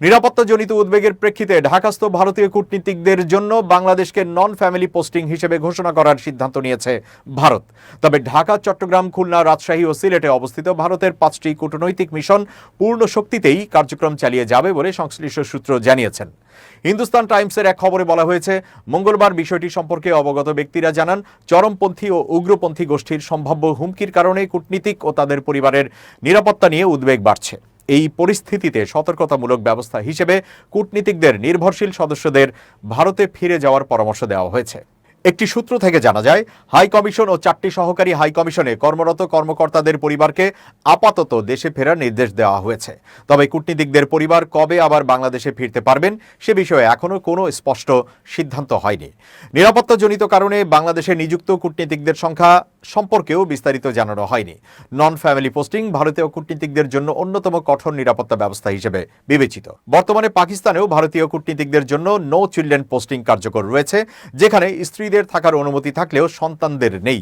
নিরাপত্তাজনিত উদ্বেগের প্রেক্ষিতে ঢাকাস্থ ভারতীয় কূটনীতিকদের জন্য বাংলাদেশকে নন ফ্যামিলি পোস্টিং হিসেবে ঘোষণা করার সিদ্ধান্ত নিয়েছে ভারত। তবে ঢাকা, চট্টগ্রাম, খুলনা, রাজশাহী ও সিলেটে অবস্থিত ভারতের 5টি কূটনৈতিক মিশন পূর্ণ শক্তিতেই কার্যক্রম চালিয়ে যাবে বলে সংশ্লিষ্ট সূত্র জানিয়েছেন। হিন্দুস্তান টাইমসের এক খবরে বলা হয়েছে, মঙ্গলবার বিষয়টি সম্পর্কে অবগত ব্যক্তিরা জানান, চরমপন্থী ও উগ্রপন্থী গোষ্ঠীর সম্ভাব্য হুমকির কারণে কূটনীতিক ও তাদের পরিবারের নিরাপত্তা নিয়ে উদ্বেগ বাড়ছে। এই পরিস্থিতিতে সতর্কতামূলক ব্যবস্থা হিসেবে কূটনীতিকদের নির্ভরশীল সদস্যদের ভারতে ফিরে যাওয়ার পরামর্শ দেওয়া হয়েছে। একটি সূত্র থেকে জানা যায়, হাই কমিশন ও 4টি সহকারী হাই কমিশনে কর্মরত কর্মকর্তাদের পরিবারকে আপাতত দেশে ফেরার নির্দেশ দেওয়া হয়েছে। তবে কূটনীতিকদের পরিবার কবে আবার বাংলাদেশে ফিরতে পারবেন সে বিষয়ে এখনও কোনো স্পষ্ট সিদ্ধান্ত হয়নি। নিরাপত্তাজনিত কারণে বাংলাদেশে নিযুক্ত কূটনীতিকদের সংখ্যা সম্পর্কেও বিস্তারিত জানানো হয়নি। নন ফ্যামিলি পোস্টিং ভারতীয় কূটনীতিকদের জন্য অন্যতম কঠোর নিরাপত্তা ব্যবস্থা হিসেবে বিবেচিত। বর্তমানে পাকিস্তানেও ভারতীয় কূটনীতিকদের জন্য নো চিলড্রেন পোস্টিং কার্যকর রয়েছে, যেখানে স্ত্রীদের থাকার অনুমতি থাকলেও সন্তানদের নেই।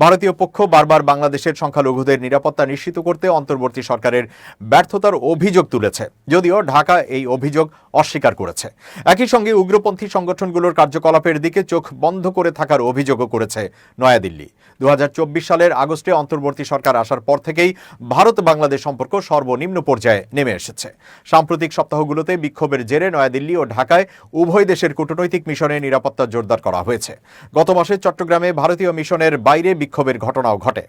ভারতীয় পক্ষ বারবার বাংলাদেশের সংখ্যালঘুদের নিরাপত্তা নিশ্চিত করতে অন্তর্বর্তী সরকারের ব্যর্থতার অভিযোগ তুলেছে, যদিও ঢাকা এই অভিযোগ অস্বীকার করেছে। একই সঙ্গে উগ্রপন্থী সংগঠনগুলোর কার্যকলাপের দিকে চোখ বন্ধ করে থাকার অভিযোগও করেছে নয়াদিল্লি। 2024 সালের আগস্টে অন্তর্বর্তী সরকার আসার পর থেকেই ভারত বাংলাদেশ সম্পর্ক সর্বনিম্ন পর্যায়ে নেমে এসেছে। সাম্প্রতিক সপ্তাহগুলোতে বিক্ষোভের জেরে নয়াদিল্লি ও ঢাকায় উভয় দেশের কূটনৈতিক মিশনে নিরাপত্তা জোরদার করা হয়েছে। গত মাসে চট্টগ্রামে ভারতীয় মিশনের বাইরে বিক্ষোভের ঘটনাও ঘটে।